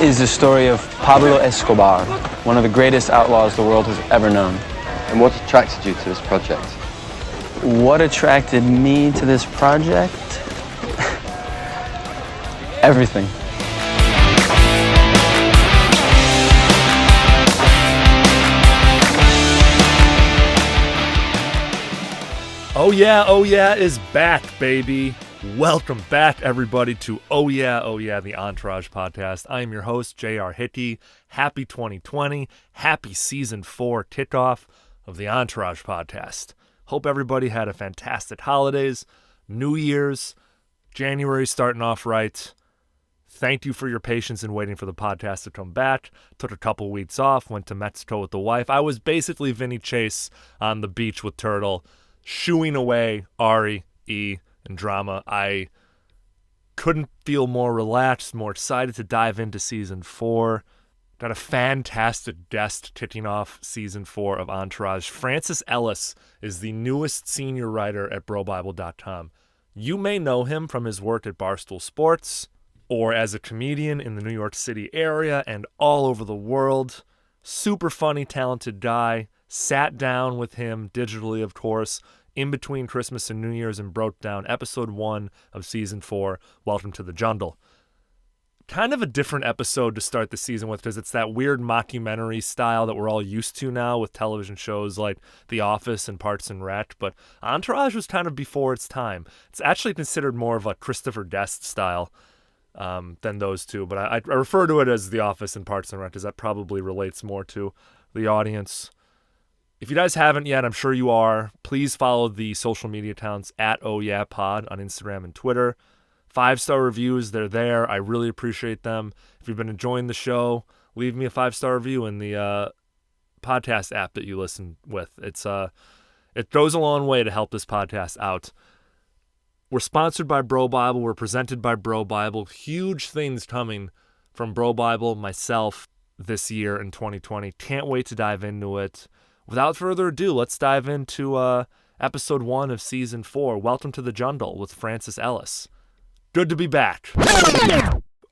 is the story of Pablo Escobar, one of the greatest outlaws the world has ever known. And what attracted you to this project? What attracted me to this project? Everything. Oh Yeah is back, baby. Welcome back, everybody, to Oh Yeah, the Entourage podcast. I am your host, J.R. Hickey. Happy 2020. Happy Season 4 kickoff of the Entourage podcast. Hope everybody had a fantastic holidays, New Year's, January starting off right. Thank you for your patience in waiting for the podcast to come back. Took a couple weeks off, went to Mexico with the wife. I was basically Vinny Chase on the beach with Turtle, shooing away Ari, E, and drama. I couldn't feel more relaxed, more excited to dive into Season 4. Got a fantastic guest kicking off Season 4 of Entourage. Francis Ellis is the newest senior writer at Brobible.com. You may know him from his work at Barstool Sports or as a comedian in the New York City area and all over the world. Super funny, talented guy. Sat down with him digitally, of course, in between Christmas and New Year's and broke down episode 1 of Season 4, Welcome to the Jungle. Kind of a different episode to start the season with because it's that weird mockumentary style that we're all used to now with television shows like The Office and Parks and Rec, but Entourage was kind of before its time. It's actually considered more of a Christopher Guest style than those two, but I refer to it as The Office and Parks and Rec because that probably relates more to the audience. If you guys haven't yet, I'm sure you are, please follow the social media accounts at Oh Yeah Pod on Instagram and Twitter. 5-star reviews, they're there. I really appreciate them. If you've been enjoying the show, leave me a 5-star review in the podcast app that you listen with. It goes a long way to help this podcast out. We're sponsored by Brobible. We're presented by Brobible. Huge things coming from Brobible, myself, this year in 2020. Can't wait to dive into it. Without further ado, let's dive into episode 1 of Season 4, Welcome to the Jungle with Francis Ellis. Good to be back.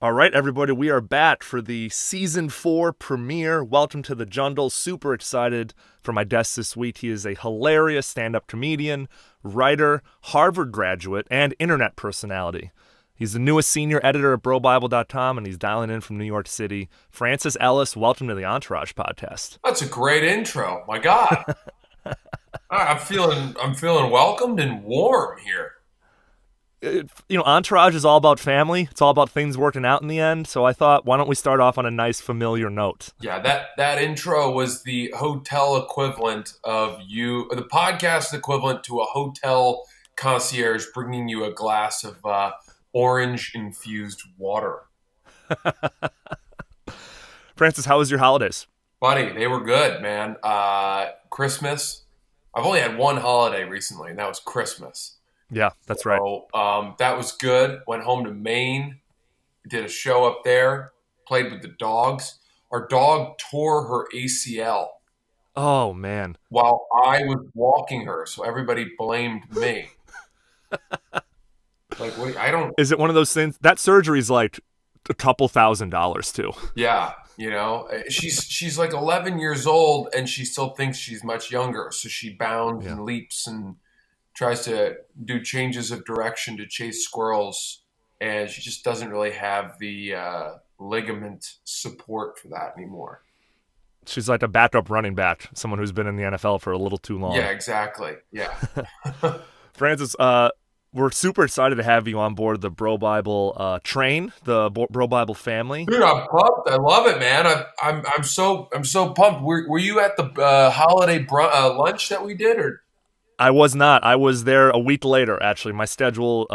All right, everybody, we are back for the Season 4 premiere, Welcome to the Jungle. Super excited for my guest this week. He is a hilarious stand-up comedian, writer, Harvard graduate, and internet personality. He's the newest senior editor at Brobible.com, and he's dialing in from New York City. Francis Ellis, welcome to the Entourage podcast. That's a great intro. My God. I'm feeling welcomed and warm here. Entourage is all about family. It's all about things working out in the end. So I thought, why don't we start off on a nice familiar note? Yeah, that intro was the hotel equivalent of the podcast equivalent to a hotel concierge bringing you a glass of orange-infused water. Francis, how was your holidays? Buddy, they were good, man. Christmas. I've only had one holiday recently, and that was Christmas. Yeah, that's right. So that was good. Went home to Maine. Did a show up there. Played with the dogs. Our dog tore her ACL. Oh, man. While I was walking her, so everybody blamed me. Like, wait, I don't. Is it one of those things? That surgery's like a couple $1,000s too. Yeah, she's like 11 years old and she still thinks she's much younger. So she bounds and leaps and tries to do changes of direction to chase squirrels, and she just doesn't really have the ligament support for that anymore. She's like a backup running back, someone who's been in the NFL for a little too long. Yeah, exactly. Yeah. Francis, we're super excited to have you on board the Brobible train, the Brobible family. Dude, I'm pumped. I love it, man. I'm so pumped. Were you at the holiday lunch that we did, or? I was not. I was there a week later, actually. My schedule,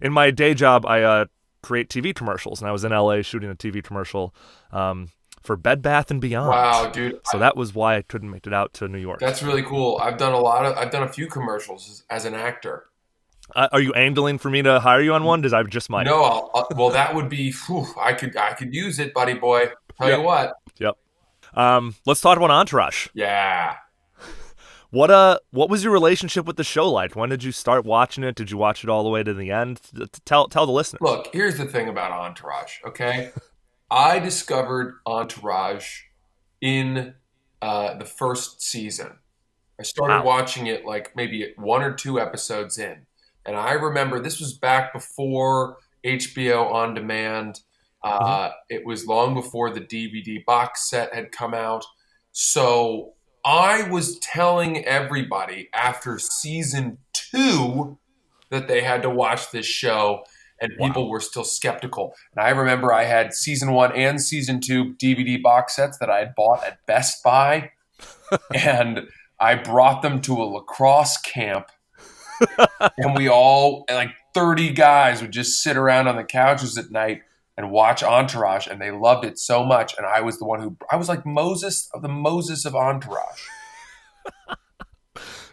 in my day job, I create TV commercials, and I was in LA shooting a TV commercial for Bed Bath & Beyond. Wow, dude. So that was why I couldn't make it out to New York. That's really cool. I've done a few commercials as an actor. Are you angling for me to hire you on one? Because I just might. No, well, that would be. I could use it, buddy boy. Tell you what. Yep. Let's talk about Entourage. Yeah. What was your relationship with the show like? When did you start watching it? Did you watch it all the way to the end? Tell the listener. Look, here's the thing about Entourage, okay? I discovered Entourage in the first season. I started Wow. watching it like maybe 1 or 2 episodes in. And I remember this was back before HBO On Demand. It was long before the DVD box set had come out. So I was telling everybody after season 2 that they had to watch this show, and people were still skeptical. And I remember I had season 1 and season 2 DVD box sets that I had bought at Best Buy, and I brought them to a lacrosse camp, and we all, like 30 guys, would just sit around on the couches at night and watch Entourage, and they loved it so much. And I was the one I was like Moses of Entourage.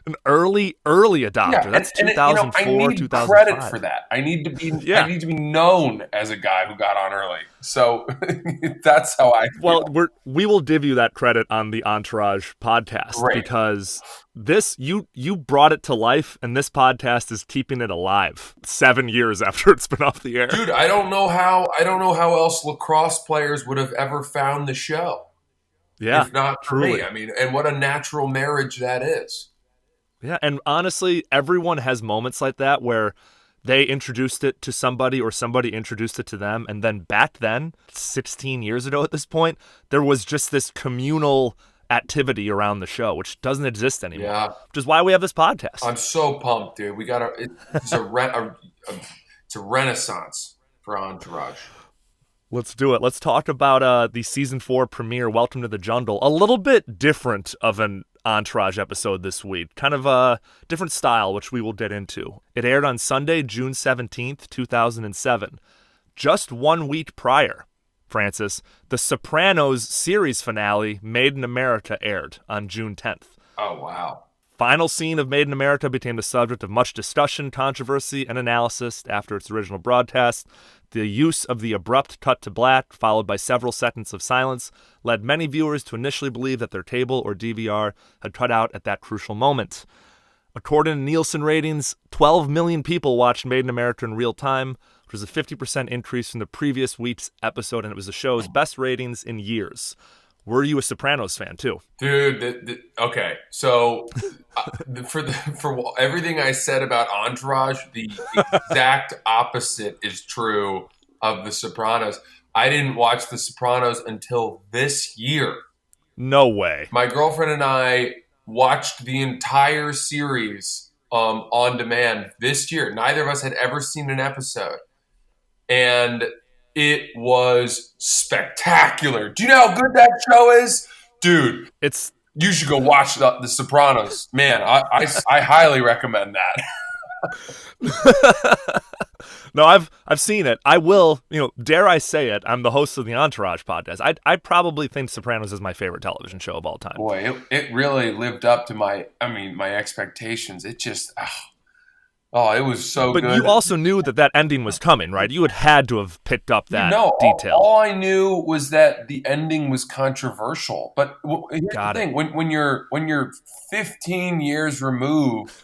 An early adopter. That's 2004, I need 2005. credit for that. I need to be known as a guy who got on early. So that's how I feel. Well, we will give you that credit on the Entourage podcast because this you brought it to life, and this podcast is keeping it alive 7 years after it's been off the air. Dude, I don't know how else lacrosse players would have ever found the show. Yeah, if not for truly. me. I mean, and what a natural marriage that is. Yeah, and honestly, everyone has moments like that where they introduced it to somebody or somebody introduced it to them, and then back then, 16 years ago at this point, there was just this communal activity around the show, which doesn't exist anymore. Yeah. Which is why we have this podcast. I'm so pumped, dude. We got it's a renaissance for Entourage. Let's do it. Let's talk about the season 4 premiere, Welcome to the Jungle. A little bit different of an Entourage episode this week. Kind of a different style, which we will get into. It aired on Sunday, June 17th, 2007. Just 1 week prior, Francis, The Sopranos series finale, Made in America, aired on June 10th. Oh, wow. Final scene of Made in America became the subject of much discussion, controversy, and analysis after its original broadcast. The use of the abrupt cut to black, followed by several seconds of silence, led many viewers to initially believe that their cable or DVR had cut out at that crucial moment. According to Nielsen ratings, 12 million people watched Made in America in real time, which was a 50% increase from the previous week's episode, and it was the show's best ratings in years. Were you a Sopranos fan too? Dude, okay. So for everything I said about Entourage, the exact opposite is true of The Sopranos. I didn't watch The Sopranos until this year. No way. My girlfriend and I watched the entire series on demand this year. Neither of us had ever seen an episode. And it was spectacular. Do you know how good that show is? Dude, you should go watch The Sopranos. Man, I highly recommend that. No, I've seen it. I will, dare I say it, I'm the host of the Entourage podcast. I probably think Sopranos is my favorite television show of all time. Boy, it really lived up to my expectations. It just... it was so good. But you also knew that ending was coming, right? You had to have picked up that detail. All I knew was that the ending was controversial. But here's the thing: when you're 15 years removed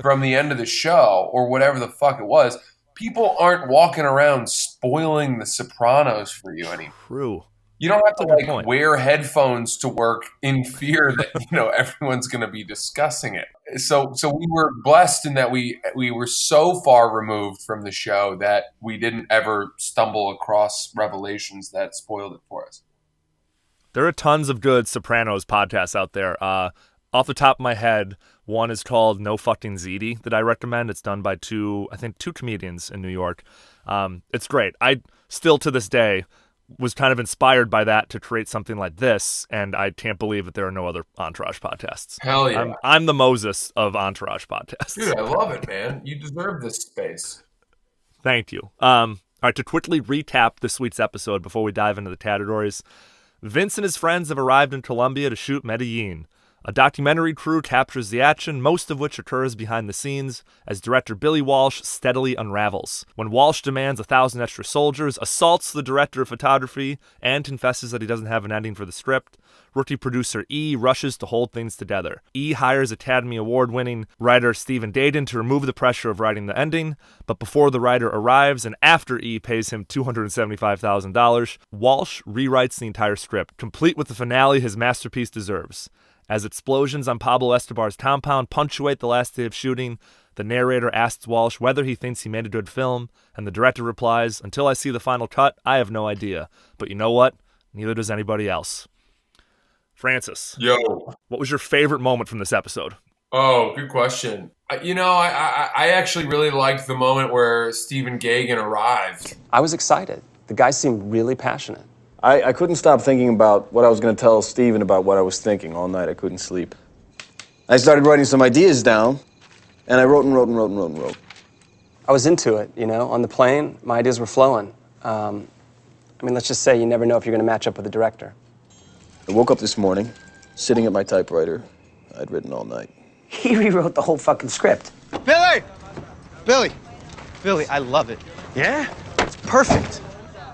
from the end of the show or whatever the fuck it was, people aren't walking around spoiling The Sopranos for you anymore. True. You don't have to wear headphones to work in fear that everyone's going to be discussing it. So we were blessed in that we were so far removed from the show that we didn't ever stumble across revelations that spoiled it for us. There are tons of good Sopranos podcasts out there. Off the top of my head, one is called No Fucking Ziti that I recommend. It's done by two comedians in New York. It's great. I still to this day was kind of inspired by that to create something like this, and I can't believe that there are no other Entourage podcasts. Hell yeah. I'm the Moses of Entourage podcasts. Dude, I love it, man. You deserve this space. Thank you. All right, to quickly recap this week's episode before we dive into the categories, Vince and his friends have arrived in Colombia to shoot Medellin, A documentary crew captures the action, most of which occurs behind the scenes, as director Billy Walsh steadily unravels. When Walsh demands 1,000 extra soldiers, assaults the director of photography, and confesses that he doesn't have an ending for the script, rookie producer E rushes to hold things together. E hires Academy Award-winning writer Stephen Dayton to remove the pressure of writing the ending, but before the writer arrives and after E pays him $275,000, Walsh rewrites the entire script, complete with the finale his masterpiece deserves. As explosions on Pablo Escobar's compound punctuate the last day of shooting, the narrator asks Walsh whether he thinks he made a good film, and the director replies, "Until I see the final cut, I have no idea. But you know what? Neither does anybody else." Francis, Yo. what was your favorite moment from this episode? Oh, good question. I actually really liked the moment where Stephen Gaghan arrived. I was excited. The guy seemed really passionate. I couldn't stop thinking about what I was going to tell Steven about what I was thinking all night. I couldn't sleep. I started writing some ideas down, and I wrote and wrote and wrote and wrote and wrote. I was into it, on the plane, my ideas were flowing. Let's just say you never know if you're going to match up with the director. I woke up this morning, sitting at my typewriter. I'd written all night. He rewrote the whole fucking script. Billy, I love it. Yeah? It's perfect.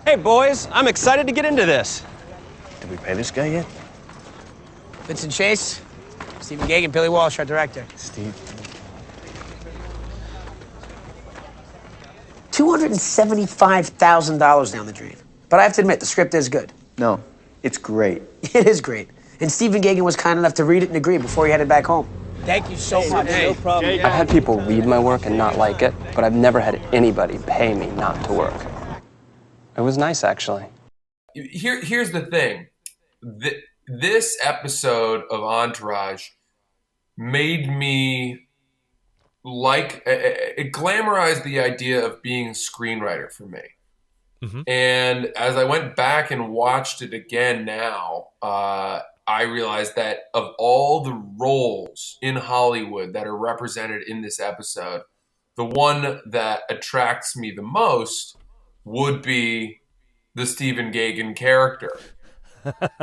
Hey, boys, I'm excited to get into this. Did we pay this guy yet? Vincent Chase, Stephen Gaghan, Billy Walsh, our director. Steve. $275,000 down the drain. But I have to admit, the script is good. No, it's great. It is great. And Stephen Gaghan was kind enough to read it and agree before he headed back home. Thank you so much. No problem. I've had people read my work and not like it, but I've never had anybody pay me not to work. It was nice, actually. Here's the thing. This episode of Entourage made me it glamorized the idea of being a screenwriter for me. Mm-hmm. And as I went back and watched it again now, I realized that of all the roles in Hollywood that are represented in this episode, the one that attracts me the most would be the Stephen Gaghan character.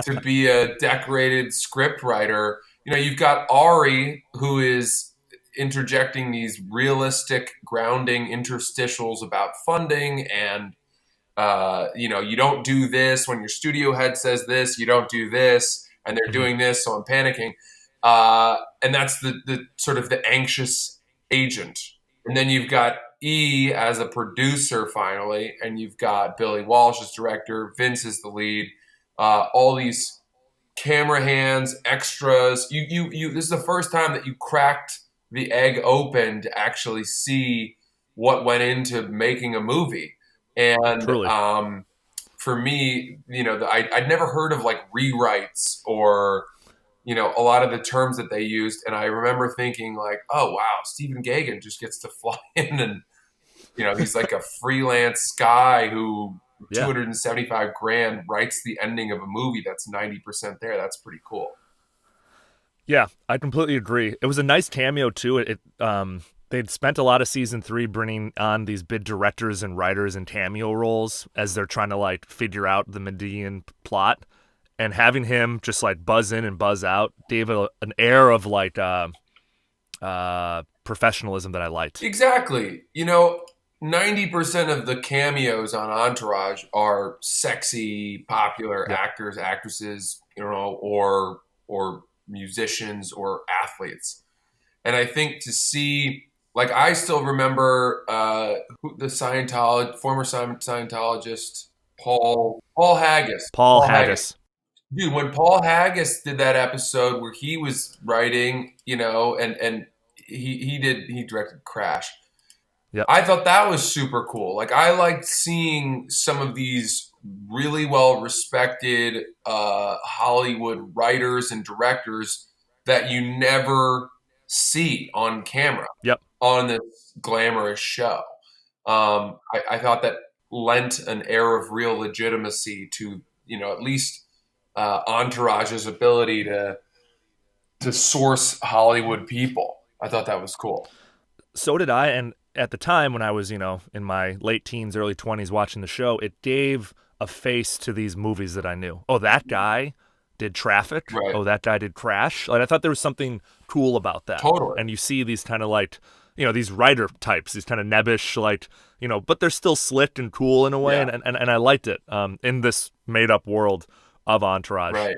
To be a decorated scriptwriter, you've got Ari, who is interjecting these realistic, grounding interstitials about funding and you don't do this when your studio head says this, you don't do this, and they're doing this, so I'm panicking. And that's the sort of the anxious agent. And then you've got E as a producer finally, and you've got Billy Walsh as director, Vince is the lead, all these camera hands, extras. You this is the first time that you cracked the egg open to actually see what went into making a movie. And for me, I'd never heard of like rewrites or, a lot of the terms that they used. And I remember thinking like, oh, wow, Stephen Gaghan just gets to fly in and, he's like a freelance guy who $275,000 writes the ending of a movie that's 90% there. That's pretty cool. Yeah, I completely agree. It was a nice cameo too. They'd spent a lot of season 3 bringing on these big directors and writers in cameo roles as they're trying to figure out the Median plot, and having him just buzz in and buzz out gave an air of professionalism that I liked. Exactly. 90% of the cameos on Entourage are sexy, popular actors, actresses, or musicians or athletes. And I think to see, I still remember the former Scientologist, Paul Haggis. Paul Haggis. Dude, when Paul Haggis did that episode where he was writing, and he directed Crash. Yep. I thought that was super cool. I liked seeing some of these really well-respected Hollywood writers and directors that you never see on camera on this glamorous show. I thought that lent an air of real legitimacy to, at least Entourage's ability to source Hollywood people. I thought that was cool. So did I, and at the time when I was, in my late teens, early 20s watching the show, it gave a face to these movies that I knew. Oh, that guy, did Traffic. Right. Oh, that guy did Crash. Like, I thought there was something cool about that. Totally. And you see these kind of like, these writer types, these kind of nebbish, like, but they're still slick and cool in a way. Yeah. And I liked it in this made up world of Entourage. Right.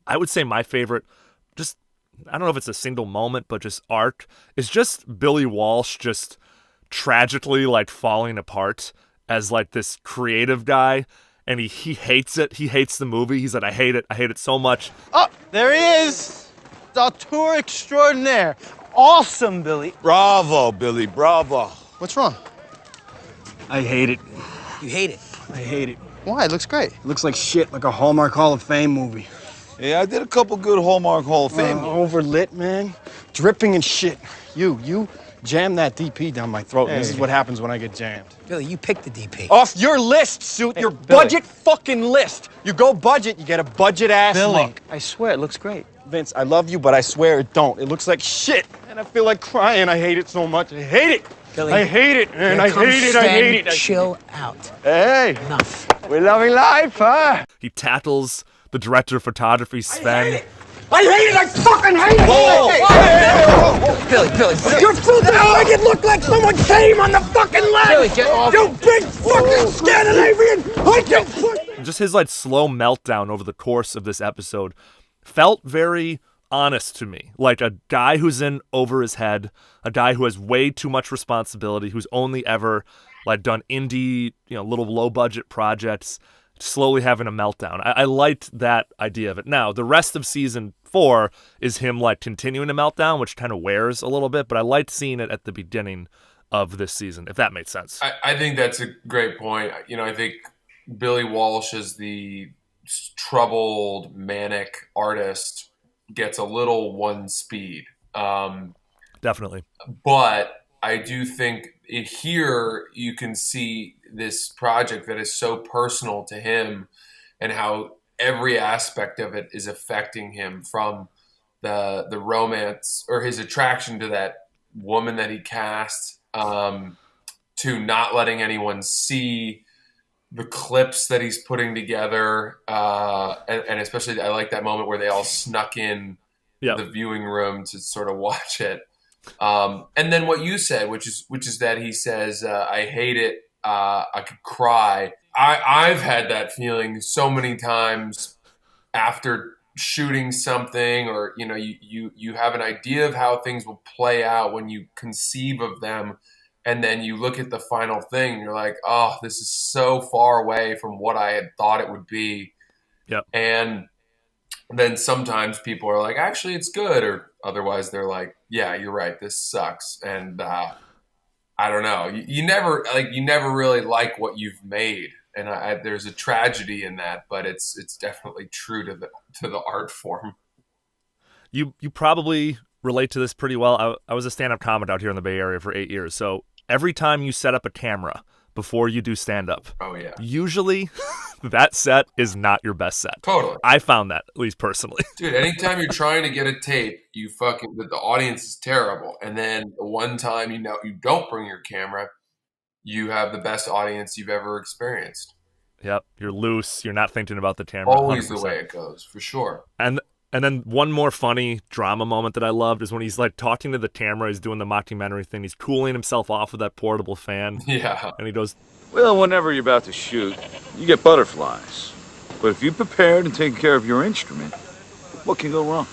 I would say my favorite, just, I don't know if it's a single moment, but just arc, is just Billy Walsh just tragically like falling apart as like this creative guy. And he hates it. He hates the movie. He said, I hate it so much. Oh, there he is. The auteur extraordinaire. Awesome, Billy. Bravo, Billy, bravo. What's wrong? I hate it. You hate it? I hate it. Why? It looks great. It looks like shit, like a Hallmark Hall of Fame movie. Yeah, I did a couple good Hallmark Hall of Fame. Overlit, man. Dripping and shit. You jam that DP down my throat. And this is what happens when I get jammed. Billy, you picked the DP. Off your list, suit. Your Billy. budget fucking list. You go budget, you get a budget-ass Billy, look. I swear, it looks great. Vince, I love you, but I swear it don't. It looks like shit, and I feel like crying. I hate it so much. I hate it. Billy, I hate it, man. here I comes hate it. I hate it. Sven. Chill out. Hey, Enough. we're loving life, huh? He tackles the director of photography, Sven. I hate it. I fucking hate it. Billy. Your food doesn't make it look like someone came on the fucking leg. Billy, get off. You big fucking Scandinavian. I can Just his like slow meltdown over the course of this episode felt very honest to me. Like a guy who's in over his head, a guy who has way too much responsibility, who's only ever like done indie, little low budget projects, slowly having a meltdown. I liked that idea of it. Now, the rest of season 4 is him like continuing to meltdown, which kind of wears a little bit, but I liked seeing it at the beginning of this season, if that made sense. I think that's a great point. I think Billy Walsh is the troubled, manic artist gets a little one speed. Definitely. But I do think here you can see this project that is so personal to him and how every aspect of it is affecting him, from the romance or his attraction to that woman that he cast, to not letting anyone see the clips that he's putting together. And especially I like that moment where they all snuck in the viewing room to sort of watch it. And then what you said, which is that he says, I hate it. I could cry. I've had that feeling so many times after shooting something, or, you have an idea of how things will play out when you conceive of them. And then you look at the final thing and you're like, oh, this is so far away from what I had thought it would be. Yep. And then sometimes people are like, actually, it's good. Or otherwise they're like, yeah, you're right, this sucks. And I don't know. You never really like what you've made. And there's a tragedy in that, but it's definitely true to the art form. You probably relate to this pretty well. I was a stand-up comic out here in the Bay Area for 8 years. So every time you set up a camera before you do stand-up, usually that set is not your best set. Totally. I found that, at least personally. Dude, anytime you're trying to get a tape, the audience is terrible. And then the one time you don't bring your camera, you have the best audience you've ever experienced. Yep. You're loose. You're not thinking about the camera. Always 100%. the way it goes, for sure. And then one more funny drama moment that I loved is when he's like talking to the camera, he's doing the mockumentary thing, he's cooling himself off with that portable fan. Yeah. And he goes, Well, whenever you're about to shoot, you get butterflies. But if you're prepared and taking care of your instrument, what can go wrong?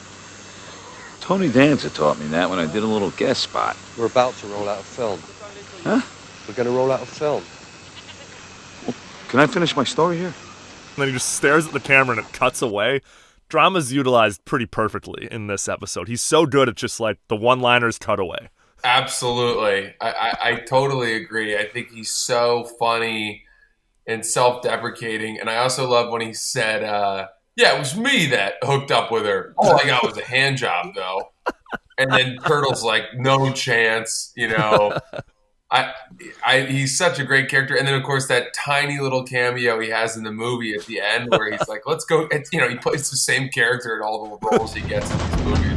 Tony Danza taught me that when I did a little guest spot. We're about to roll out a film. Huh? We're going to roll out a film. Can I finish my story here? and then he just stares at the camera and it cuts away. Drama's utilized pretty perfectly in this episode. He's so good at just like the one-liners cut away. Absolutely. I totally agree. I think he's so funny and self-deprecating. And I also love when he said, yeah, it was me that hooked up with her. All I got was a hand job, though. And then Turtle's like, no chance, you know. He's such a great character. And then, of course, that tiny little cameo he has in the movie at the end where he's like, let's go. And, you know, he plays the same character in all the roles he gets in these movies.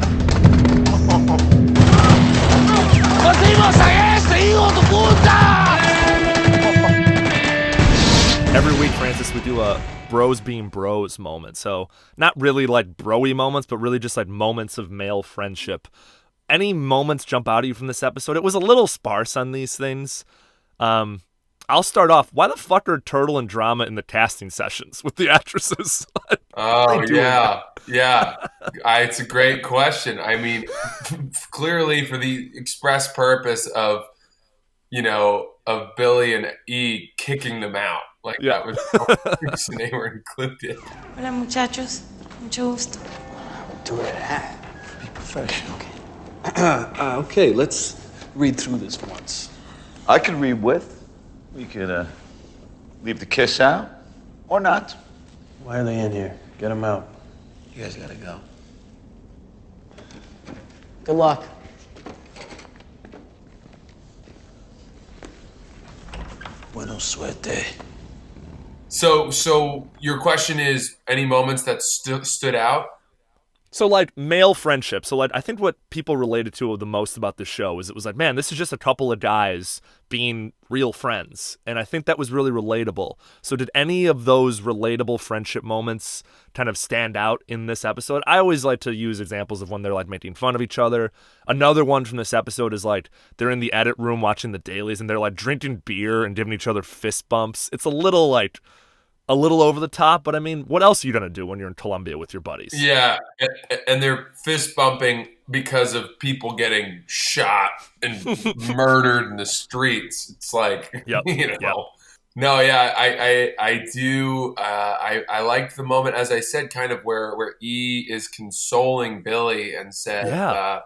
Every week, Francis, we do a bros being bros moment. So not really like bro-y moments, but really just like moments of male friendship. Any moments jump out at you from this episode? It was a little sparse on these things. I'll start off. Why the fuck are Turtle and Drama in the casting sessions with the actresses? Oh, yeah. Yeah. It's a great question. I mean, clearly for the express purpose of, of Billy and E kicking them out. Like, that was the reason they were included. Hola, muchachos. Mucho gusto. Do it at. Be professional. Okay, let's read through this once. I could read with. We could leave the kiss out or not. Why are they in here? Get them out. You guys gotta go. Good luck. Buena suerte. So your question is any moments that stood out? So, like, male friendship. So, like, I think what people related to the most about the show is it was like, man, this is just a couple of guys being real friends. And I think that was really relatable. So did any of those relatable friendship moments kind of stand out in this episode? I always like to use examples of when they're, like, making fun of each other. Another one from this episode is, like, they're in the edit room watching the dailies and they're, like, drinking beer and giving each other fist bumps. It's a little over the top, but I mean, what else are you going to do when you're in Colombia with your buddies? Yeah, and they're fist bumping because of people getting shot and murdered in the streets. It's like, No, yeah, I do. I liked the moment, as I said, kind of where E is consoling Billy and said,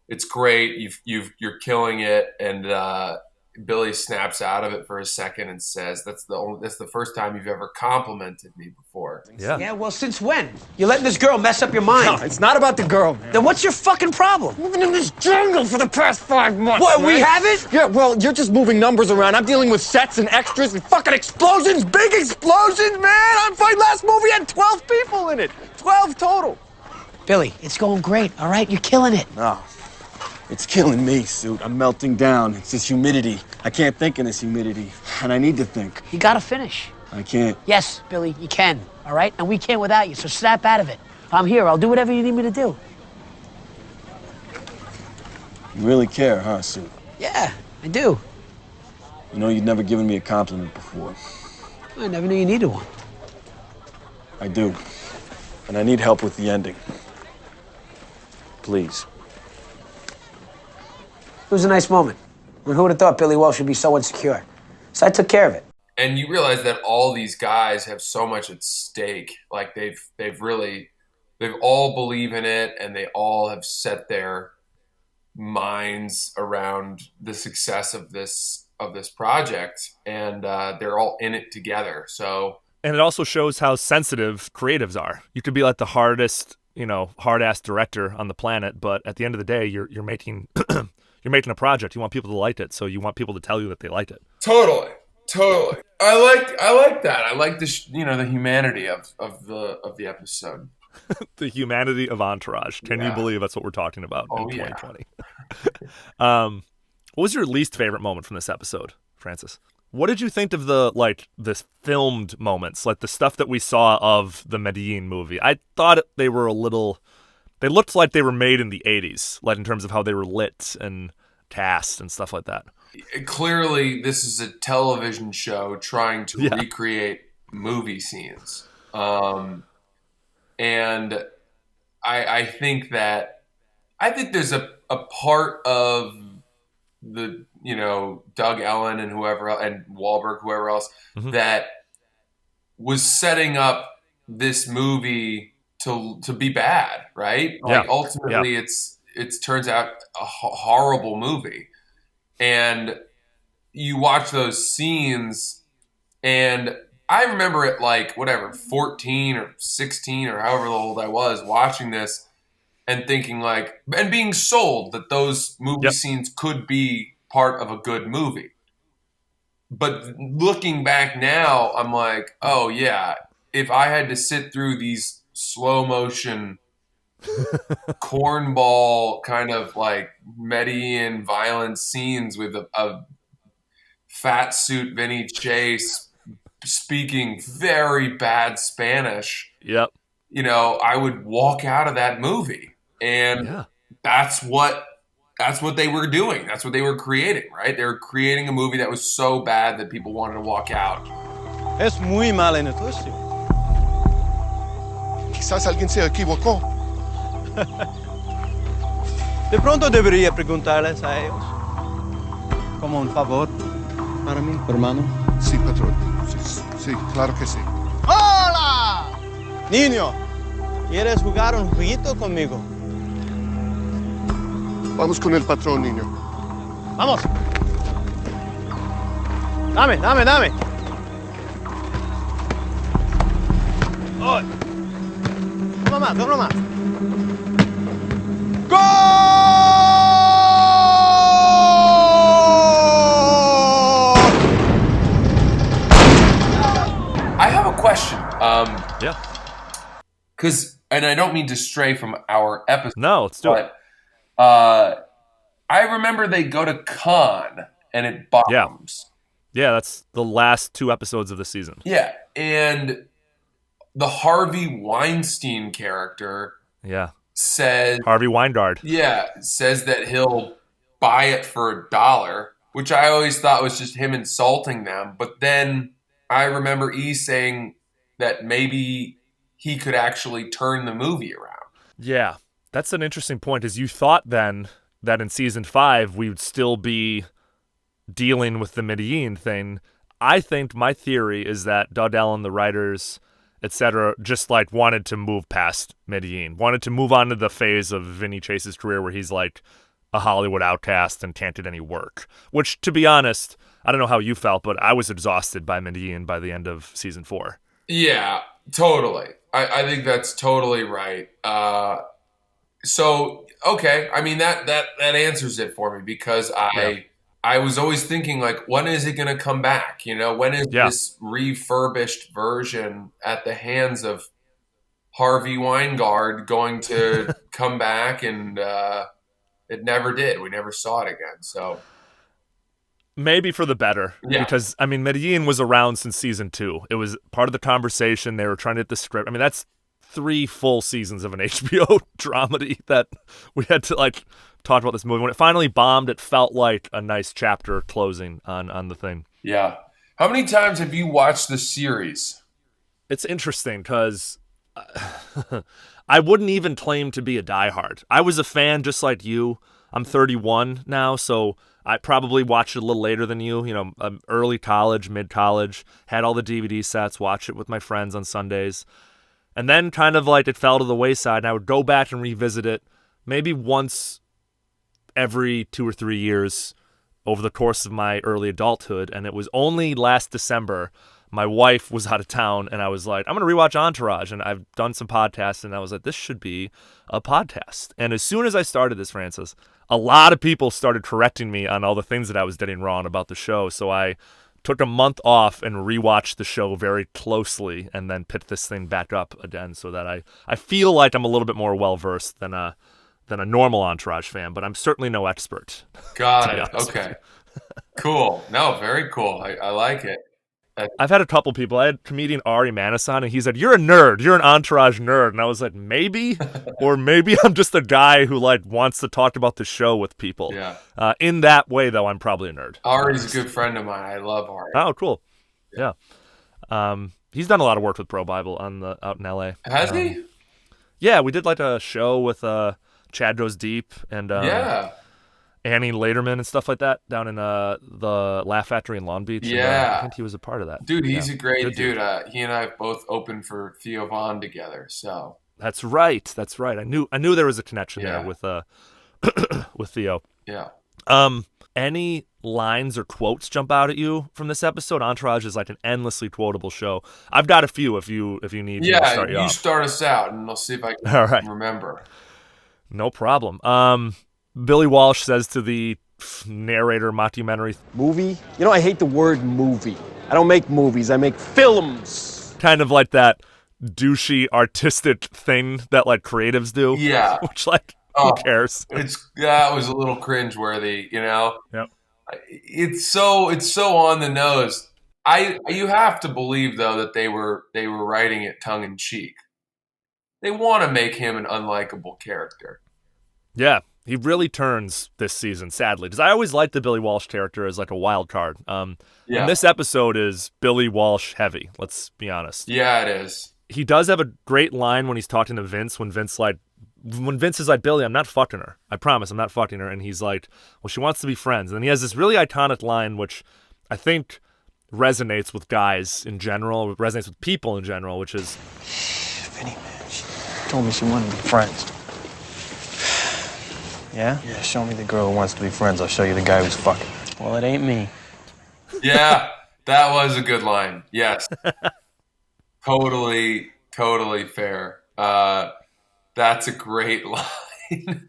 it's great. You're killing it. And, Billy snaps out of it for a second and says, that's the first time you've ever complimented me before. Yeah, well, since when? You're letting this girl mess up your mind. No, it's not about the girl, man. Then what's your fucking problem? We've been in this jungle for the past 5 months. What, man. we haven't? Yeah, well, you're just moving numbers around. I'm dealing with sets and extras and fucking explosions, big explosions, man. My last movie had 12 people in it. 12 total. Billy, it's going great, all right? You're killing it. No. It's killing me, Suit. I'm melting down. It's this humidity. I can't think in this humidity. And I need to think. You gotta finish. I can't. Yes, Billy, you can, all right? And we can't without you, so snap out of it. I'm here. I'll do whatever you need me to do. You really care, huh, Suit? Yeah, I do. You know, you'd never given me a compliment before. I never knew you needed one. I do. And I need help with the ending. Please. It was a nice moment. I mean, who would have thought Billy Walsh would be so insecure? So I took care of it. And you realize that all these guys have so much at stake. Like they've all believe in it, and they all have set their minds around the success of this project, and they're all in it together. So, and it also shows how sensitive creatives are. You could be like the hardest, hard-ass director on the planet, but at the end of the day, you're making you're making a project. You want people to like it, so you want people to tell you that they liked it. Totally. I like that. I like this, the humanity of the episode. The humanity of Entourage. Can you believe that's what we're talking about in 2020? What was your least favorite moment from this episode, Francis? What did you think of this filmed moments, like the stuff that we saw of the Medellin movie? I thought they looked like they were made in the 80s, like in terms of how they were lit and cast and stuff like that. Clearly, this is a television show trying to recreate movie scenes. And I think there's a part of the, Doug Ellen and whoever else, and Wahlberg, whoever else, that was setting up this movie to be bad, right? Like ultimately it turns out a horrible movie. And you watch those scenes, and I remember at 14 or 16 or however old I was watching this and thinking and being sold that those movie scenes could be part of a good movie. But looking back now, I'm like, oh yeah, if I had to sit through these slow motion cornball kind of Medellin violent scenes with a fat suit Vinny Chase speaking very bad Spanish, Yep. you know, I would walk out of that movie. And that's what they were doing. That's what they were creating, right? They were creating a movie that was so bad that people wanted to walk out. Es muy mala negocio. Quizás alguien se equivocó. De pronto debería preguntarles a ellos. Como un favor para mí, hermano. Sí, patrón. Sí, claro que sí. ¡Hola! Niño, ¿quieres jugar un jueguito conmigo? Vamos con el patrón, niño. ¡Vamos! Dame. ¡Oh! Toma más. I have a question. Yeah. Because, and I don't mean to stray from our episode. No, let's do it. I remember they go to Cannes and it bombs. Yeah, that's the last 2 episodes of the season. Yeah, and the Harvey Weinstein character says... Harvey Weingard. Yeah, says that he'll buy it for $1, which I always thought was just him insulting them. But then I remember E saying that maybe he could actually turn the movie around. Yeah, that's an interesting point, is you thought then that in season 5 we would still be dealing with the Medellin thing. I think my theory is that Dowdell and the writers, etc., just like wanted to move past Medellin, wanted to move on to the phase of Vinny Chase's career where he's like a Hollywood outcast and can't get any work. Which, to be honest, I don't know how you felt, but I was exhausted by Medellin by the end of season 4. Yeah, totally. I think that's totally right. So, okay, I mean, that answers it for me, because I was always thinking, like, when is it going to come back? You know, when is this refurbished version at the hands of Harvey Weingard going to come back? And it never did. We never saw it again. So maybe for the better, because, I mean, Medellin was around since season 2. It was part of the conversation. They were trying to get the script. I mean, that's 3 full seasons of an HBO dramedy that we had to, like, talk about this movie. When it finally bombed, it felt like a nice chapter closing on the thing. Yeah. How many times have you watched the series? It's interesting because I wouldn't even claim to be a diehard. I was a fan just like you. I'm 31 now, so I probably watched it a little later than you. You know, early college, mid-college, had all the DVD sets, watched it with my friends on Sundays. And then kind of like it fell to the wayside, and I would go back and revisit it maybe once every 2 or 3 years over the course of my early adulthood. And it was only last December, my wife was out of town, and I was like, I'm going to rewatch Entourage. And I've done some podcasts, and I was like, this should be a podcast. And as soon as I started this, Francis, a lot of people started correcting me on all the things that I was getting wrong about the show. So I took a month off and rewatched the show very closely, and then picked this thing back up again, so that I feel like I'm a little bit more well-versed than a normal Entourage fan, but I'm certainly no expert. Got it. Okay. Cool. No, very cool. I like it. I've had a couple people. I had comedian Ari Manis on, and he said, "You're a nerd. You're an Entourage nerd." And I was like, maybe, or maybe I'm just a guy who like wants to talk about the show with people. Yeah. In that way, though, I'm probably a nerd. Ari's a good friend of mine. I love Ari. Oh, cool. Yeah. He's done a lot of work with Brobible out in LA. Has he? Yeah, we did like a show with Chad Goes Deep and Annie Lederman and stuff like that down in the Laugh Factory in Long Beach. Yeah. And, I think he was a part of that. Dude, he's a great dude. He and I have both opened for Theo Von together. So That's right. I knew there was a connection there with with Theo. Yeah. Any lines or quotes jump out at you from this episode? Entourage is like an endlessly quotable show. I've got a few if you need. Yeah, to start you off. Start us out, and I'll see if I can remember. No problem. Billy Walsh says to the narrator mockumentary Movie? You know, I hate the word movie. I don't make movies, I make films. Kind of like that douchey artistic thing that like creatives do. Yeah. Which like, who cares? That was a little cringeworthy, you know? Yep. It's so on the nose. You have to believe though that they were writing it tongue in cheek. They want to make him an unlikable character. Yeah, he really turns this season, sadly, because I always liked the Billy Walsh character as like a wild card. And this episode is Billy Walsh heavy. Let's be honest. Yeah, it is. He does have a great line when he's talking to Vince. When Vince is like, Billy, I'm not fucking her. I promise, I'm not fucking her. And he's like, well, she wants to be friends. And then he has this really iconic line, which I think resonates with guys in general, resonates with people in general, which is, Vinny, man, she told me she wanted to be friends. Yeah? Yeah, show me the girl who wants to be friends. I'll show you the guy who's fucking. Well, it ain't me. Yeah, that was a good line. Yes. Totally fair. That's a great line.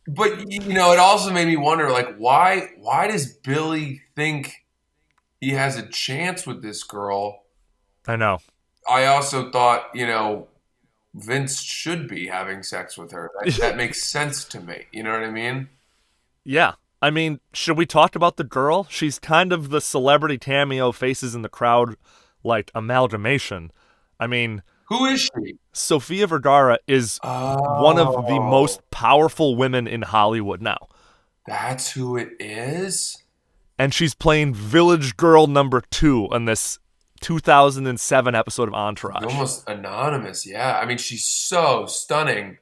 But, it also made me wonder, like, why does Billy think he has a chance with this girl? I know. I also thought, Vince should be having sex with her. That makes sense to me. You know what I mean? Yeah. I mean, should we talk about the girl? She's kind of the celebrity cameo faces in the crowd, like, amalgamation. I mean, who is she? Sofia Vergara is one of the most powerful women in Hollywood now. That's who it is? And she's playing Village Girl number 2 on this 2007 episode of Entourage. Almost anonymous, yeah. I mean, she's so stunning.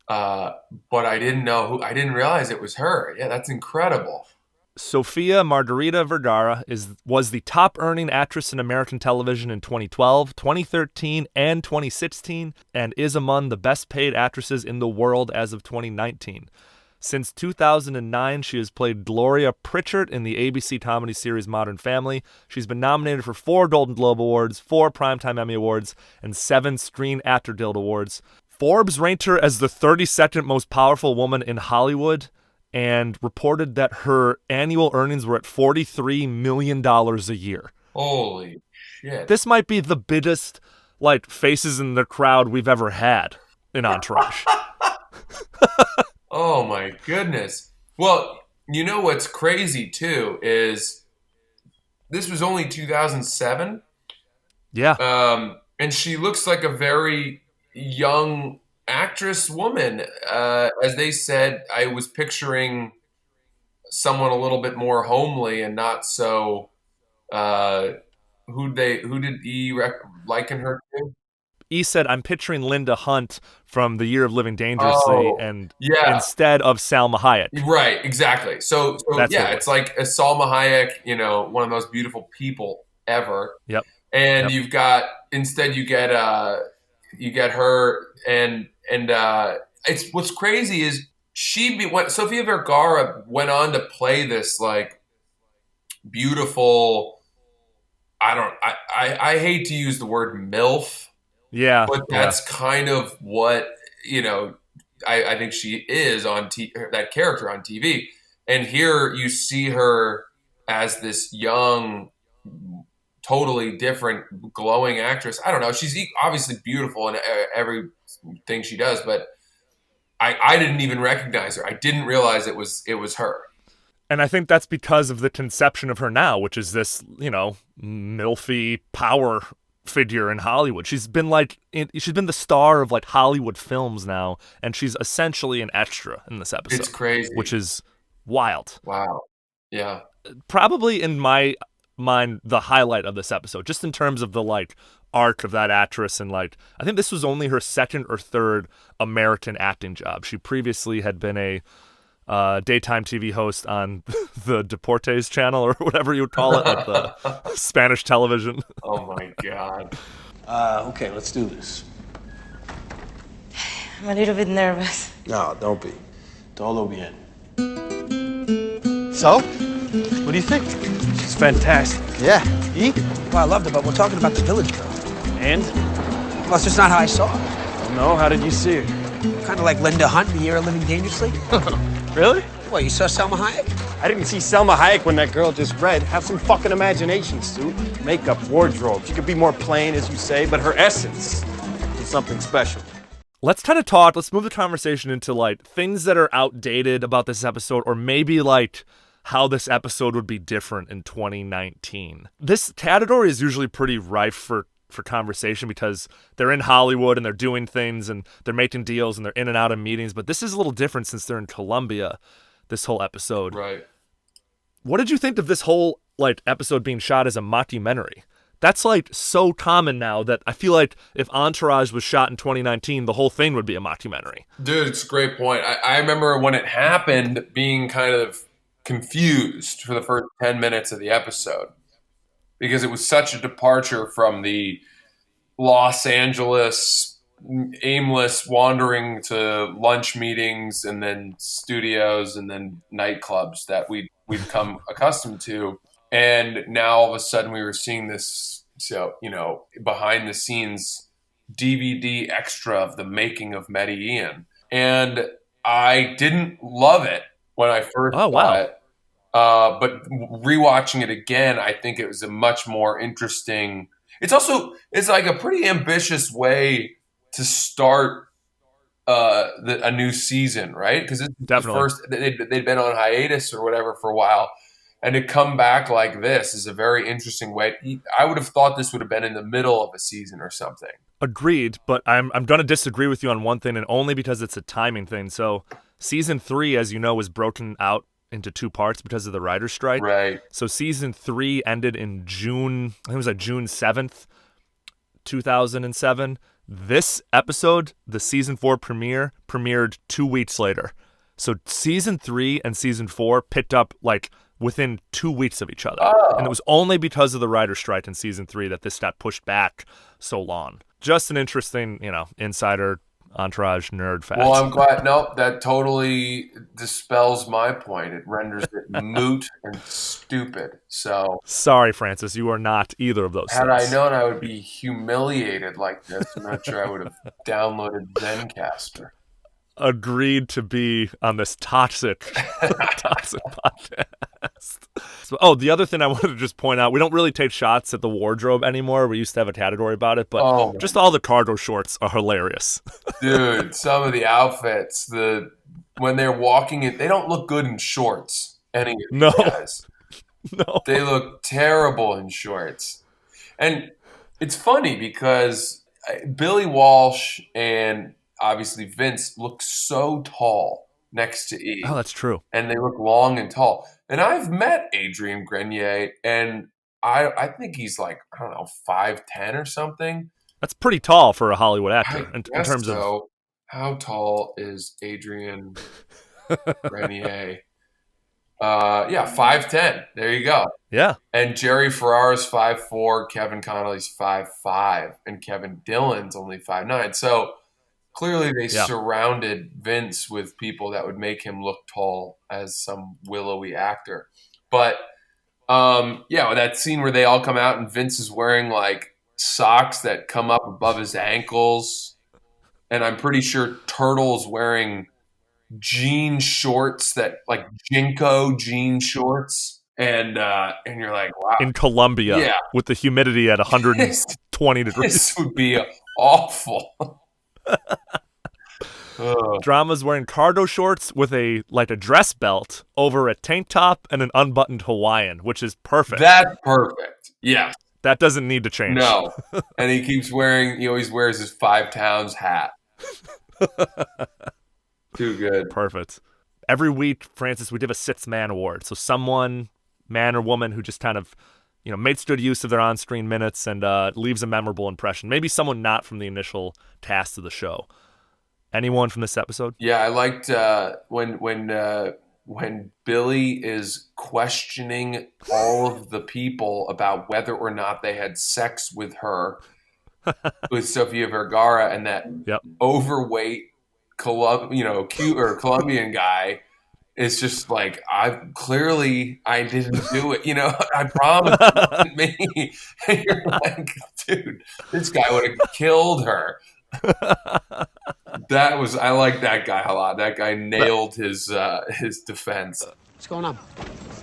But I didn't realize it was her. Yeah, that's incredible. Sofia Margarita Vergara was the top earning actress in American television in 2012, 2013, and 2016, and is among the best paid actresses in the world as of 2019. Since 2009, she has played Gloria Pritchard in the ABC comedy series Modern Family. She's been nominated for 4 Golden Globe Awards, 4 Primetime Emmy Awards, and 7 Screen Actor Guild Awards. Forbes ranked her as the 32nd most powerful woman in Hollywood and reported that her annual earnings were at $43 million a year. Holy shit. This might be the biggest, faces in the crowd we've ever had in Entourage. Oh my goodness. Well, what's crazy too is this was only 2007. Yeah. And she looks like a very young actress woman. As they said, I was picturing someone a little bit more homely and not so. Who did E liken her to? E said, I'm picturing Linda Hunt from The Year of Living Dangerously instead of Salma Hayek. Right, exactly. So it's like a Salma Hayek, one of the most beautiful people ever. Yep. And you get her and it's what's crazy is Sofia Vergara went on to play this like beautiful. I hate to use the word MILF. Yeah, but that's kind of what I think she is on that character on TV. And here you see her as this young, totally different, glowing actress. I don't know. She's obviously beautiful in everything she does, but I didn't even recognize her. I didn't realize it was her. And I think that's because of the conception of her now, which is this, milfy power figure in Hollywood. She's been the star of Hollywood films now, and she's essentially an extra in this episode. It's crazy, which is wild. Wow. Yeah. Probably in my mind the highlight of this episode, just in terms of the arc of that actress, and I think this was only her 2nd or 3rd American acting job. She previously had been a daytime TV host on the Deportes channel or whatever you would call it, the Spanish television. Oh my God. Okay, let's do this. I'm a little bit nervous. No, don't be. Todo bien. So, what do you think? She's fantastic. Yeah. E? Well, I loved her, but we're talking about the Village Girl. And? Well, it's just not how I saw her. Oh, no? How did you see her? Kind of like Linda Hunt in The Year of Living Dangerously. Really? What, you saw Salma Hayek? I didn't see Salma Hayek when that girl just read. Have some fucking imagination, Stu. Makeup, wardrobe. She could be more plain, as you say, but her essence is something special. Let's move the conversation into things that are outdated about this episode, or maybe how this episode would be different in 2019. This category is usually pretty rife for conversation because they're in Hollywood and they're doing things and they're making deals and they're in and out of meetings. But this is a little different since they're in Colombia this whole episode. Right. What did you think of this whole episode being shot as a mockumentary? That's so common now that I feel like if Entourage was shot in 2019, the whole thing would be a mockumentary. Dude, it's a great point. I remember when it happened being kind of confused for the first 10 minutes of the episode because it was such a departure from the Los Angeles aimless wandering to lunch meetings and then studios and then nightclubs that we've come accustomed to. And now all of a sudden we were seeing this, behind the scenes DVD extra of the making of Medellin. And I didn't love it when I first saw it. But rewatching it again, I think it was a much more interesting. It's like a pretty ambitious way to start a new season, right? Because it's the first, they'd been on hiatus or whatever for a while. And to come back like this is a very interesting way. I would have thought this would have been in the middle of a season or something. Agreed, but I'm going to disagree with you on one thing, and only because it's a timing thing. So season 3, as you know, was broken out into 2 parts because of the writer's strike. Right. So season 3 ended in June. I think it was June 7th, 2007. This episode, the season 4 premiered 2 weeks later. So season 3 and season 4 picked up within 2 weeks of each other. Oh. And it was only because of the writer's strike in season 3 that this got pushed back so long. Just an interesting, insider Entourage nerd fact. Well, I'm glad. No, that totally dispels my point. It renders it moot and stupid. So sorry, Francis, you are not either of those had things. I known I would be humiliated like this, I'm not sure I would have downloaded Zencaster. Agreed to be on this toxic podcast. So, the other thing I wanted to just point out, we don't really take shots at the wardrobe anymore. We used to have a category about it, but just all the cargo shorts are hilarious. Dude, some of the outfits, when they're walking in, they don't look good in shorts. Any of these guys. No. They look terrible in shorts. And it's funny because Billy Walsh and obviously Vince look so tall next to E. Oh, that's true. And they look long and tall. And I've met Adrien Grenier, and I think he's 5'10" or something. That's pretty tall for a Hollywood actor in terms of. How tall is Adrien Grenier? 5'10". There you go. Yeah. And Jerry Ferrara's 5'4", Kevin Connolly's 5'5", and Kevin Dillon's only 5'9". So clearly they surrounded Vince with people that would make him look tall as some willowy actor. But that scene where they all come out and Vince is wearing socks that come up above his ankles, and I'm pretty sure Turtle's wearing jean shorts that Jinko jean shorts, and you're like, wow. In Colombia, with the humidity at 120 degrees. This would be awful. Drama's wearing cargo shorts with a dress belt over a tank top and an unbuttoned Hawaiian, which is perfect. That's perfect. Yeah. That doesn't need to change. No. And he always wears his 5 towns hat. Too good. Perfect. Every week, Francis, we give a 6th man award. So someone, man or woman, who just kind of, makes good use of their on-screen minutes and leaves a memorable impression. Maybe someone not from the initial cast of the show. Anyone from this episode? Yeah, I liked when Billy is questioning all of the people about whether or not they had sex with her, with Sofia Vergara, and that overweight Colombian guy is just I didn't do it. I promise it wasn't me. And you're like, dude, this guy would have killed her. I like that guy a lot. That guy nailed his defense. What's going on?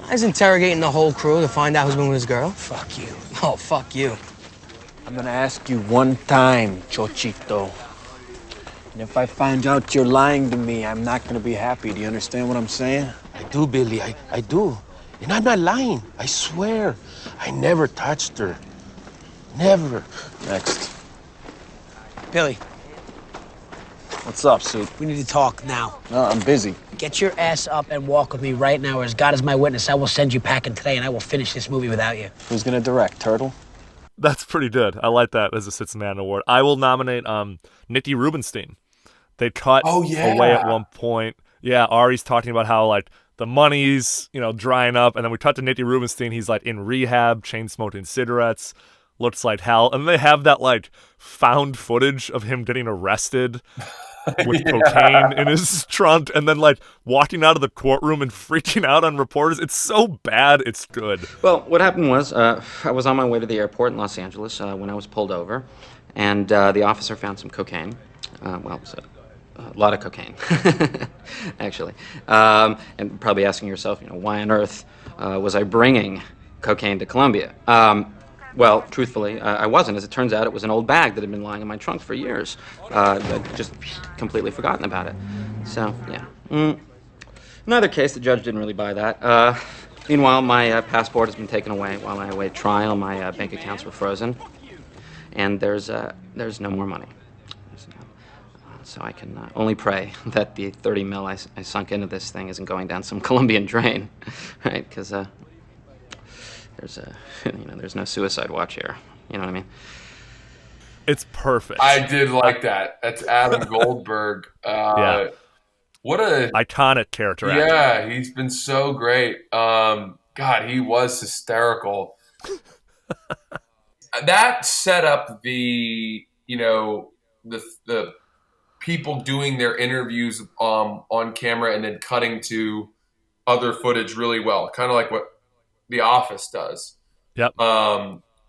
I was interrogating the whole crew to find out who's been with his girl. Fuck you. Oh, fuck you. I'm gonna ask you one time, Chochito. And if I find out you're lying to me, I'm not gonna be happy. Do you understand what I'm saying? I do, Billy. I do. And I'm not lying. I swear. I never touched her. Never. Next. Billy, What's up, Suit? we need to talk now. No, I'm busy. Get your ass up and walk with me right now, or as God is my witness, I will send you packing today, and I will finish this movie without you. Who's gonna direct? Turtle? That's pretty good. I like that as a Sits Man award. I will nominate Nicky Rubenstein. They cut away at one point. Yeah, Ari's talking about how like the money's, drying up, and then we cut to Nicky Rubenstein. He's like in rehab, chain smoking cigarettes, looks like hell. And they have that like found footage of him getting arrested with cocaine in his trunk, and then like walking out of the courtroom and freaking out on reporters. It's so bad, it's good. Well, what happened was I was on my way to the airport in Los Angeles when I was pulled over, and the officer found some cocaine. It was a lot of cocaine, actually. And probably asking yourself, why on earth was I bringing cocaine to Colombia? Well, truthfully, I wasn't. As it turns out, it was an old bag that had been lying in my trunk for years. I'd just completely forgotten about it. So, yeah. In either case, the judge didn't really buy that. Meanwhile, my passport has been taken away while I await trial. My bank accounts were frozen. And there's no more money. So I can only pray that the 30 mil I sunk into this thing isn't going down some Colombian drain, right? Because there's no suicide watch here. You know what I mean? It's perfect. I did like that. That's Adam Goldberg. Yeah. What a iconic character actor. Yeah, he's been so great. God, he was hysterical. That set up the people doing their interviews on camera and then cutting to other footage really well. Kind of like what The Office does. Yep.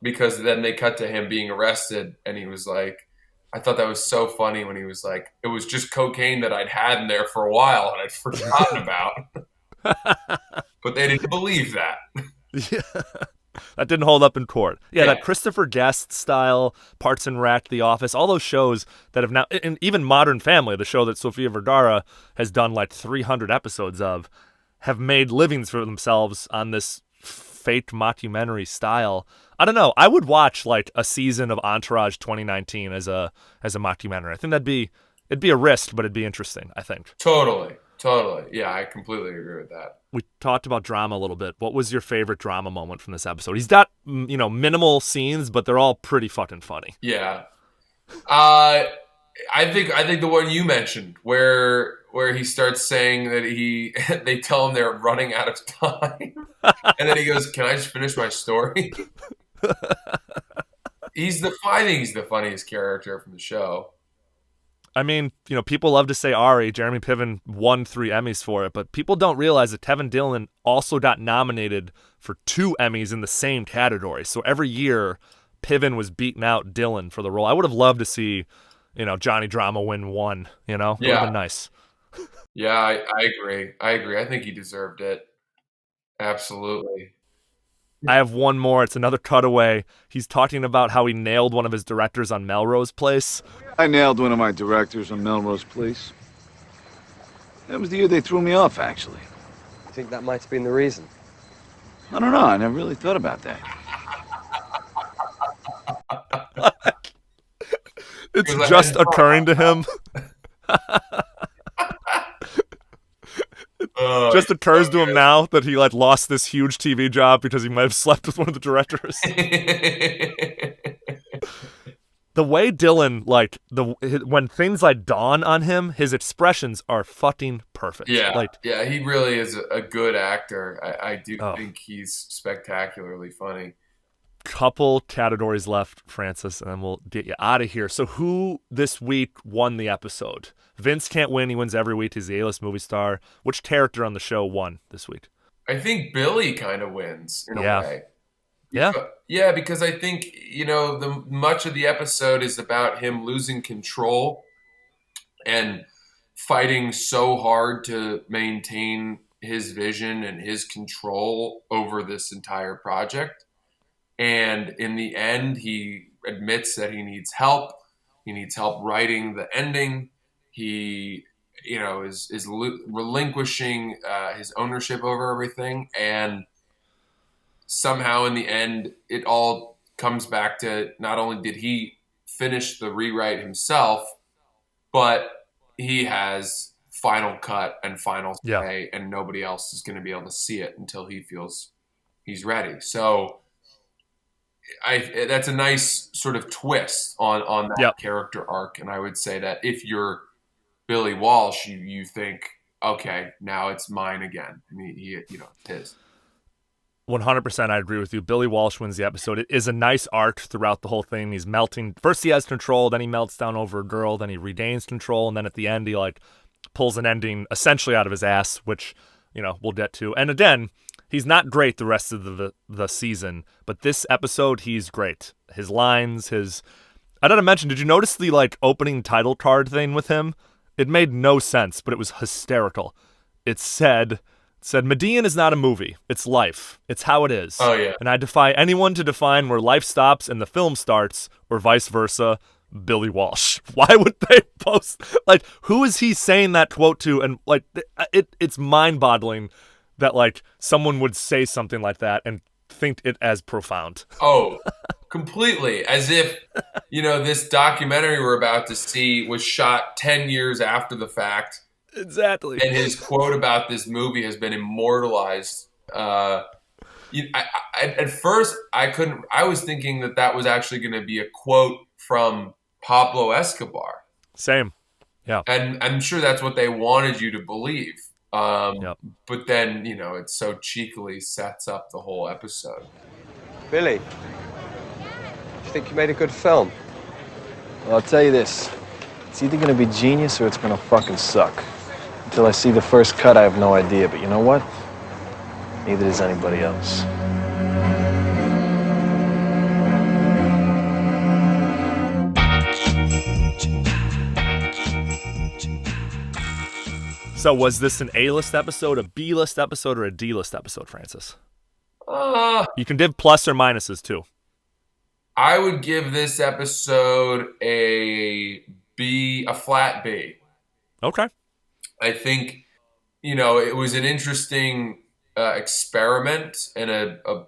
Because then they cut to him being arrested, and he was like, I thought that was so funny when he was like, it was just cocaine that I'd had in there for a while and I'd forgotten about. But they didn't believe that. Yeah. That didn't hold up in court. Yeah, that Christopher Guest style, Parks and Rec, The Office, all those shows that have now, and even Modern Family, the show that Sofia Vergara has done like 300 episodes of, have made livings for themselves on this fake mockumentary style. I don't know. I would watch like a season of Entourage 2019 as a mockumentary. I think it'd be a risk, but it'd be interesting, I think. Totally. Yeah, I completely agree with that. We talked about drama a little bit. What was your favorite drama moment from this episode? He's got, minimal scenes, but they're all pretty fucking funny. Yeah. I think the one you mentioned where he starts saying that they tell him they're running out of time. And then he goes, "Can I just finish my story?" I think he's the funniest character from the show. I mean, people love to say Ari. Jeremy Piven won 3 Emmys for it, but people don't realize that Tevin Dillon also got nominated for 2 Emmys in the same category. So every year, Piven was beating out Dillon for the role. I would have loved to see, Johnny Drama win 1, It would have been nice. Yeah, I agree. I think he deserved it. Absolutely. I have one more. It's another cutaway. He's talking about how he nailed one of his directors on Melrose Place. I nailed one of my directors on Melrose Place. That was the year they threw me off, actually. I think that might have been the reason. I don't know. I never really thought about that. It's just occurring to him. Just occurs to him now that he lost this huge TV job because he might have slept with one of the directors. The way Dillon, when things dawn on him, his expressions are fucking perfect. Yeah, he really is a good actor. I do think he's spectacularly funny. Couple categories left, Francis, and then we'll get you out of here. So who this week won the episode? Vince can't win. He wins every week. He's the A-list movie star. Which character on the show won this week? I think Billy kind of wins in a way. Yeah, because I think, much of the episode is about him losing control and fighting so hard to maintain his vision and his control over this entire project. And in the end, he admits that he needs help. He needs help writing the ending. He, is relinquishing his ownership over everything. And somehow in the end, it all comes back to not only did he finish the rewrite himself, but he has final cut and final say, and nobody else is going to be able to see it until he feels he's ready. So that's a nice sort of twist on that character arc. And I would say that if you're Billy Walsh, you think, okay, now it's mine again. I mean, it's his. 100%, I agree with you. Billy Walsh wins the episode. It is a nice arc throughout the whole thing. He's melting. First he has control, then he melts down over a girl, then he regains control, and then at the end he pulls an ending essentially out of his ass, which, we'll get to. And again, he's not great the rest of the season, but this episode he's great. His lines, I gotta mention, did you notice the opening title card thing with him? It made no sense, but it was hysterical. It said, Median is not a movie. It's life. It's how it is. Oh, yeah. And I defy anyone to define where life stops and the film starts, or vice versa. Billy Walsh. Why would they post? Who is he saying that quote to? And, it's mind-boggling that, someone would say something like that and think it as profound. Oh, completely. As if, this documentary we're about to see was shot 10 years after the fact. Exactly. And his quote about this movie has been immortalized. At first, I was thinking that was actually going to be a quote from Pablo Escobar. Same. Yeah. And I'm sure that's what they wanted you to believe. But then, it so cheekily sets up the whole episode. Billy, do you think you made a good film? Well, I'll tell you this. It's either going to be genius or it's going to fucking suck. Until I see the first cut, I have no idea. But you know what? Neither does anybody else. So was this an A-list episode, a B-list episode, or a D-list episode, Francis? You can give plus or minuses, too. I would give this episode a flat B. Okay. I think, it was an interesting experiment and a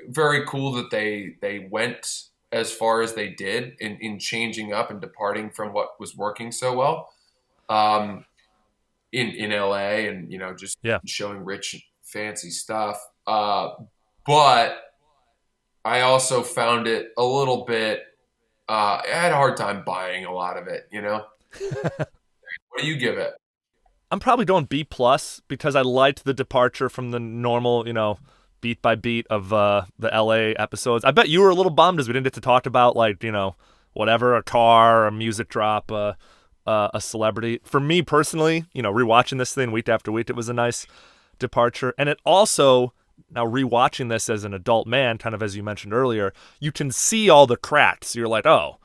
very cool that they went as far as they did in changing up and departing from what was working so well in LA and, just showing rich, fancy stuff. But I also found it a little bit, I had a hard time buying a lot of it, What do you give it? I'm probably going B+ because I liked the departure from the normal, beat by beat of the LA episodes. I bet you were a little bummed as we didn't get to talk about whatever, a car, a music drop, a celebrity. For me personally, rewatching this thing week after week, it was a nice departure. And it also, now rewatching this as an adult man, kind of as you mentioned earlier, you can see all the cracks. You're like, oh,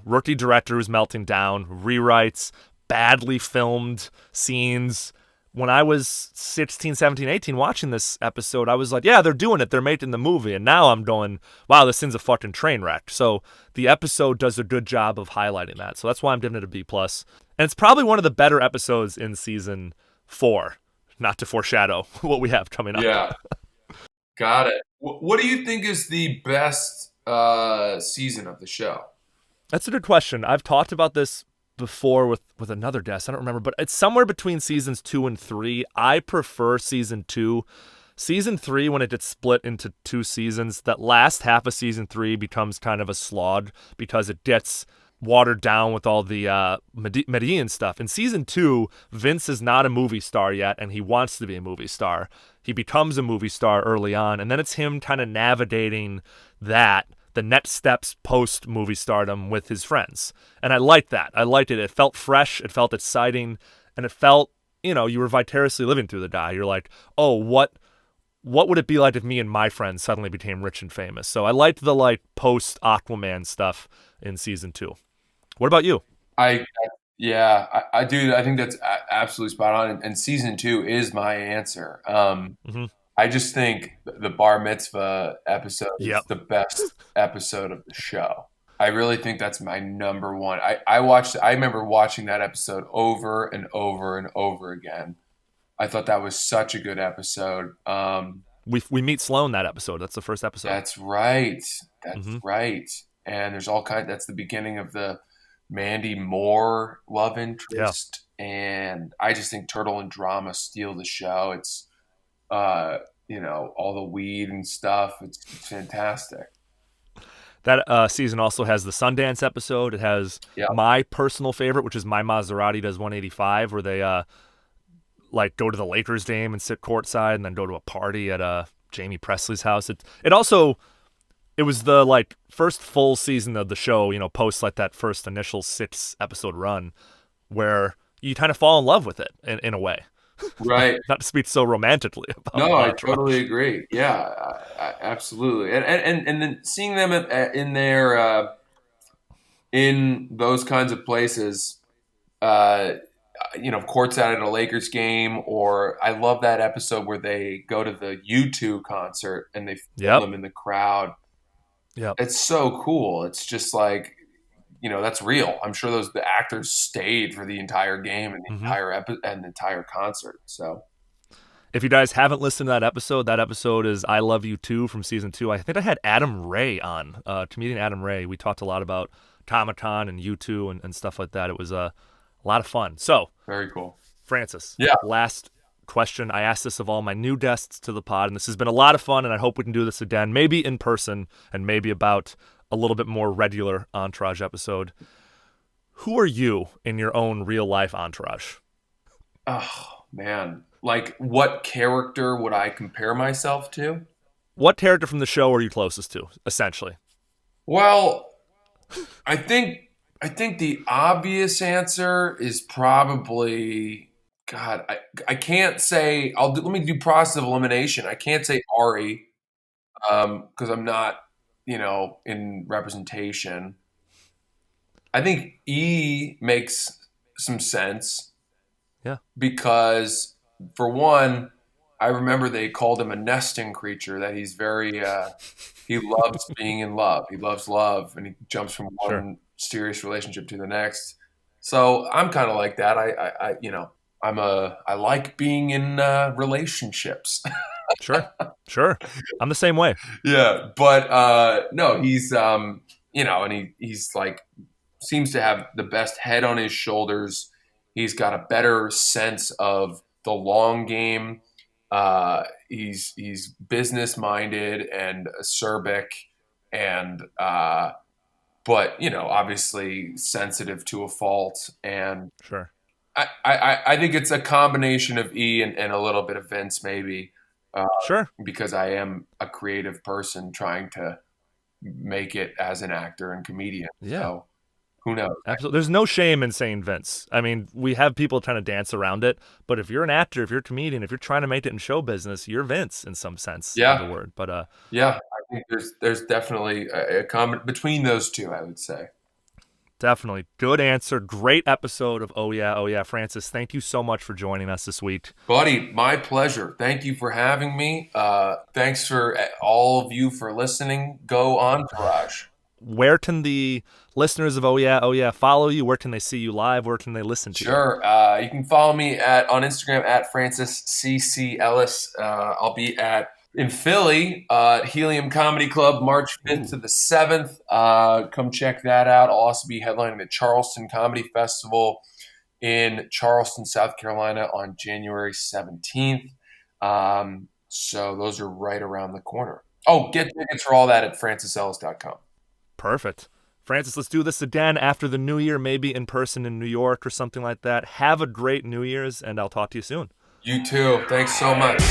rookie director who's melting down, rewrites, badly filmed scenes. When I was 16, 17, 18 watching this episode, I was like, yeah, they're doing it. They're making the movie. And now I'm going, wow, this thing's a fucking train wreck. So the episode does a good job of highlighting that. So that's why I'm giving it a B+. And it's probably one of the better episodes in season 4, not to foreshadow what we have coming up. Yeah. Got it. What do you think is the best season of the show? That's a good question. I've talked about this before with another guest. I don't remember, but it's somewhere between seasons 2 and 3. I prefer season 2. Season 3, when it gets split into 2 seasons, that last half of season 3 becomes kind of a slog because it gets watered down with all the Medellin stuff. In season 2, Vince is not a movie star yet, and he wants to be a movie star. He becomes a movie star early on, and then it's him kind of navigating the next steps post movie stardom with his friends. And I liked that. I liked it. It felt fresh. It felt exciting. And it felt, you were vicariously living through the guy. You're like, oh, what would it be like if me and my friends suddenly became rich and famous? So I liked the post Aquaman stuff in season 2. What about you? I do. I think that's absolutely spot on. And season 2 is my answer. I just think the bar mitzvah episode is the best episode of the show. I really think that's my number one. I remember watching that episode over and over and over again. I thought that was such a good episode. we meet Sloane that episode. That's the first episode. That's right. That's right. And there's all kinds. That's the beginning of the Mandy Moore love interest. Yeah. And I just think Turtle and Drama steal the show. It's, all the weed and stuff. It's fantastic. That season also has the Sundance episode. It has my personal favorite, which is My Maserati Does 185, where they go to the Lakers game and sit courtside, and then go to a party at Jamie Presley's house. It was the first full season of the show, post that first initial 6 episode run, where you kind of fall in love with it in a way. Right. Not to speak so romantically about No, Entourage. I totally agree. Yeah, absolutely. And then seeing them in their in those kinds of places, courtside at a Lakers game, or I love that episode where they go to the U2 concert and they film them in the crowd. Yeah, it's so cool. It's just that's real. I'm sure the actors stayed for the entire game and the entire concert. So, if you guys haven't listened to that episode is I Love You Too from season 2. I think I had Adam Ray on, comedian Adam Ray. We talked a lot about Comic-Con and U2 and stuff like that. It was a lot of fun. So, very cool. Francis, yeah. Last question. I asked this of all my new guests to the pod, and this has been a lot of fun, and I hope we can do this again, maybe in person and maybe about a little bit more regular Entourage episode. Who are you in your own real life Entourage? Oh, man. What character would I compare myself to? What character from the show are you closest to, essentially? Well, I think the obvious answer is probably, God, I can't say, let me do process of elimination. I can't say Ari, because I'm not, in representation. I think E makes some sense. Yeah. Because, for one, I remember they called him a nesting creature, that he's very, he loves being in love. He loves love, and he jumps from one serious relationship to the next. So I'm kind of like that. I like being in relationships. Sure. I'm the same way. Yeah, but no, he's and he's seems to have the best head on his shoulders. He's got a better sense of the long game. He's business minded and acerbic, and but obviously sensitive to a fault. And sure, I think it's a combination of E and a little bit of Vince, maybe. Sure. Because I am a creative person trying to make it as an actor and comedian. Yeah. So who knows? Absolutely. There's no shame in saying Vince. I mean, we have people trying to dance around it, but if you're an actor, if you're a comedian, if you're trying to make it in show business, you're Vince in some sense of the word. But yeah, I think there's definitely a comment between those two, I would say. Definitely. Good answer. Great episode of Oh Yeah. Francis, thank you so much for joining us this week. Buddy, my pleasure. Thank you for having me. Thanks for all of you for listening. Go Entourage. Where can the listeners of Oh Yeah follow you? Where can they see you live? Where can they listen to you? Sure. You can follow me on Instagram at Francis CC Ellis. I'll be in Philly, Helium Comedy Club, March 5th to the 7th. Come check that out. I'll also be headlining the Charleston Comedy Festival in Charleston, South Carolina on January 17th. So those are right around the corner. Oh, get tickets for all that at francisellis.com. Perfect. Francis, let's do this again after the new year, maybe in person in New York or something like that. Have a great New Year's, and I'll talk to you soon. You too. Thanks so much.